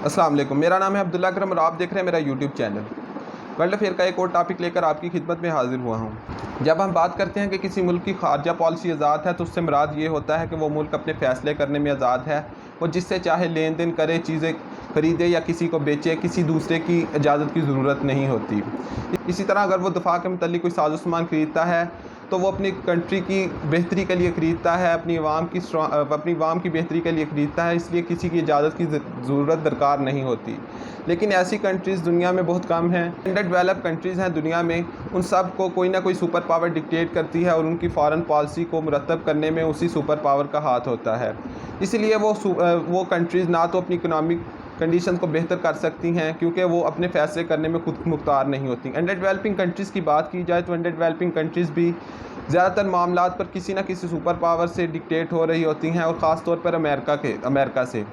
अस्सलाम वालेकुम। मेरा नाम है अब्दुल्ला अकरम और आप देख रहे हैं मेरा यूट्यूब चैनल। वर्ल्ड अफेयर का एक और टॉपिक लेकर आपकी खिदमत में हाजिर हुआ हूँ। जब हम बात करते हैं कि किसी मुल्क की खारजा पॉलिसी आज़ाद है तो उससे मुराद ये होता है कि वो मुल्क अपने फ़ैसले करने में आज़ाद है। वो जिससे चाहे लेन देन करे, चीज़ें ख़रीदे या किसी को बेचे, किसी दूसरे की इजाज़त की ज़रूरत नहीं होती। इसी तरह अगर वो दफ़ा के मुतल्लिक़ कोई साजो सामान ख़रीदता है तो वो अपनी कंट्री की बेहतरी के लिए ख़रीदता है, अपनी आवाम की बेहतरी के लिए ख़रीदता है, इसलिए किसी की इजाज़त की ज़रूरत दरकार नहीं होती। लेकिन ऐसी कंट्रीज़ दुनिया में बहुत कम हैं। अंडर डेवलप कंट्रीज़ हैं दुनिया में, उन सब को कोई ना कोई सुपर पावर डिक्टेट करती है और उनकी फ़ॉरेन पॉलिसी को मुरतब करने में उसी सुपर पावर का हाथ होता है। इसलिए वो कंट्रीज़ ना तो अपनी इकनॉमिक कंडीशन को बेहतर कर सकती हैं क्योंकि वो अपने फ़ैसले करने में खुद मुख्तार नहीं होती। अंडर डेवलपिंग कंट्रीज़ की बात की जाए तो अंडर डेवलपिंग कंट्रीज़ भी ज़्यादातर मामलात पर किसी न किसी सुपर पावर से डिक्टेट हो रही होती हैं और ख़ास तौर पर अमेरिका से।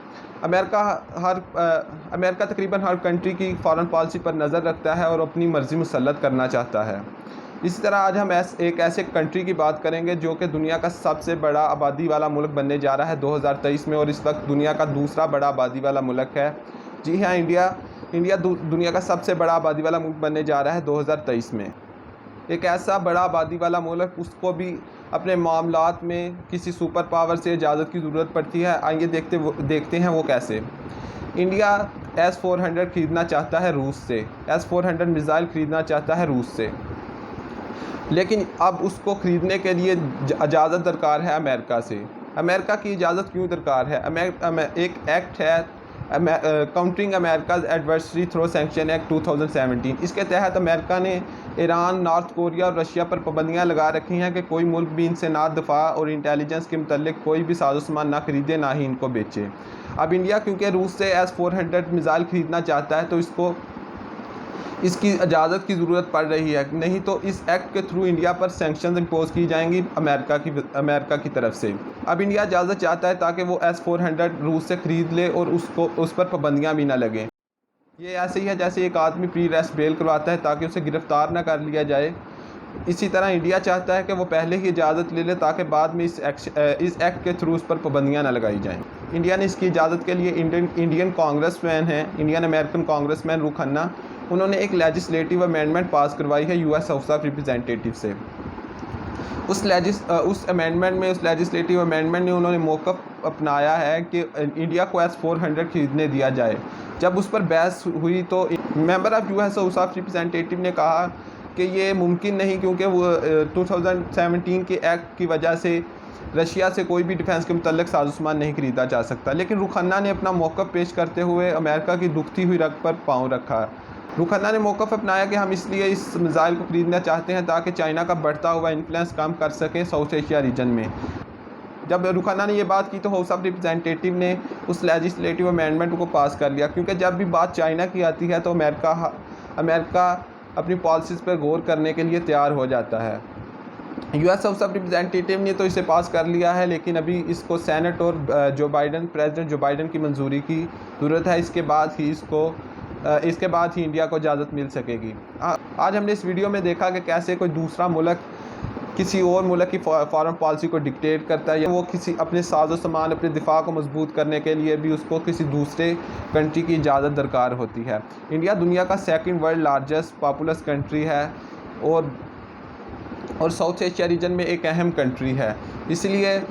अमेरिका तकरीबन हर कंट्री की फ़ॉरेन पॉलिसी पर नज़र रखता है और अपनी मर्ज़ी मुसल्लत करना चाहता है। इसी तरह आज हम एक ऐसे कंट्री की बात करेंगे जो कि दुनिया का सबसे बड़ा आबादी वाला मुल्क बनने जा रहा है 2023 में और इस वक्त दुनिया का दूसरा बड़ा आबादी वाला मुल्क है। जी हाँ, इंडिया दुनिया का सबसे बड़ा आबादी वाला मुल्क बनने जा रहा है 2023 में। एक ऐसा बड़ा आबादी वाला मुल्क, उसको भी अपने मामलात में किसी सुपर पावर से इजाज़त की ज़रूरत पड़ती है। आइए देखते हैं वो कैसे। इंडिया S-400 ख़रीदना चाहता है रूस से, S-400 मिसाइल ख़रीदना चाहता है रूस से, लेकिन अब उसको ख़रीदने के लिए इजाज़त दरकार है अमेरिका से। अमेरिका की इजाज़त क्यों दरकार है? एक एक्ट है countering America's adversary through sanction act 2017। इसके तहत अमेरिका ने ईरान, नॉर्थ कोरिया और रशिया पर पाबंदियाँ लगा रखी हैं कि कोई मुल्क भी इनसे ना दफ़ा और इंटेलिजेंस के मुतल्लिक़ कोई भी साजो सामान ना ख़रीदे, ना ही इनको बेचे। अब इंडिया क्योंकि रूस से S-400 मिसाइल ख़रीदना चाहता है तो इसकी इजाज़त की ज़रूरत पड़ रही है, नहीं तो इस एक्ट के थ्रू इंडिया पर सैंक्शन इम्पोज़ की जाएंगी अमेरिका की तरफ से। अब इंडिया इजाज़त चाहता है ताकि वो S-400 रूस से ख़रीद ले और उस पर पाबंदियाँ भी ना लगें। ये ऐसे ही है जैसे एक आदमी प्री अरेस्ट बेल करवाता है ताकि उसे गिरफ़्तार ना कर लिया जाए। इसी तरह इंडिया चाहता है कि वो पहले ही इजाज़त ले ले ताकि बाद में इस एक्ट के थ्रू उस पर पाबंदियाँ ना लगाई जाएँ। इंडिया ने इसकी इजाज़त के लिए इंडियन कांग्रेसमैन हैं, इंडियन अमेरिकन कांग्रेसमैन रुख खन्ना, उन्होंने एक लेजिस्लेटिव अमेंडमेंट पास करवाई है US हाउस ऑफ रिप्रेजेंटेटिव से। उस लेजिस्लेटिव अमेंडमेंट ने उन्होंने मौक़िफ़ अपनाया है कि इंडिया को S-400 ख़रीदने दिया जाए। जब उस पर बहस हुई तो member of US house of representative ने कहा कि ये मुमकिन नहीं क्योंकि वो 2017 के एक्ट की वजह से रशिया से कोई भी डिफेंस के मुतल्लिक़ साजो सामान नहीं ख़रीदा जा सकता। लेकिन रुख खन्ना ने अपना मौक़िफ़ पेश करते हुए अमेरिका की दुखती हुई रग पर पाँव रखा। रुख खन्ना ने मौक़िफ़ अपनाया कि हम इसलिए इस मिसाइल को ख़रीदना चाहते हैं ताकि चाइना का बढ़ता हुआ इन्फ्लुएंस कम कर सकें साउथ एशिया रीजन में। जब रुख खन्ना ने ये बात की तो हाउस ऑफ रिप्रेजेंटेटिव ने उस लेजिस्लेटिव अमेंडमेंट को पास कर लिया, क्योंकि जब भी बात चाइना की आती है तो अमेरिका अपनी पॉलिसीज़ पर गौर करने के लिए तैयार हो जाता है। US हाउस ऑफ रिप्रेजेंटेटिव ने तो इसे पास कर लिया है, लेकिन अभी इसको सेनेट और प्रेसिडेंट जो बाइडन की मंजूरी की ज़रूरत है। इसके बाद ही इंडिया को इजाज़त मिल सकेगी। आज हमने इस वीडियो में देखा कि कैसे कोई दूसरा मुल्क किसी और मुल्क की फॉरेन पॉलिसी को डिक्टेट करता है, या वो किसी अपने साजो सामान, अपने दिफा को मजबूत करने के लिए भी उसको किसी दूसरे कंट्री की इजाज़त दरकार होती है। इंडिया दुनिया का second world largest populace country है और साउथ एशिया रीजन में एक अहम कंट्री है। इसलिए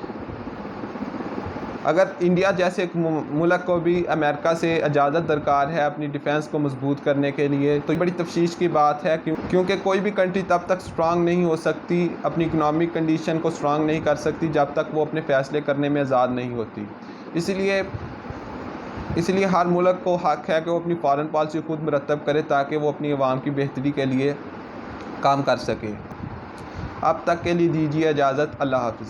अगर इंडिया जैसे एक मुल्क को भी अमेरिका से इजाज़त दरकार है अपनी डिफेंस को मजबूत करने के लिए, तो ये बड़ी तफशीश की बात है क्योंकि कोई भी कंट्री तब तक स्ट्रांग नहीं हो सकती, अपनी इकनॉमिक कंडीशन को स्ट्रांग नहीं कर सकती जब तक वो अपने फ़ैसले करने में आज़ाद नहीं होती। इसलिए हर मुल्क को हक़ है कि वो अपनी फ़ॉरेन पॉलिसी खुद मुरतब करे ताकि वो अपनी आवाम की बेहतरी के लिए काम कर सके। अब तक के लिए दीजिए इजाज़त। अल्लाह हाफ़िज़।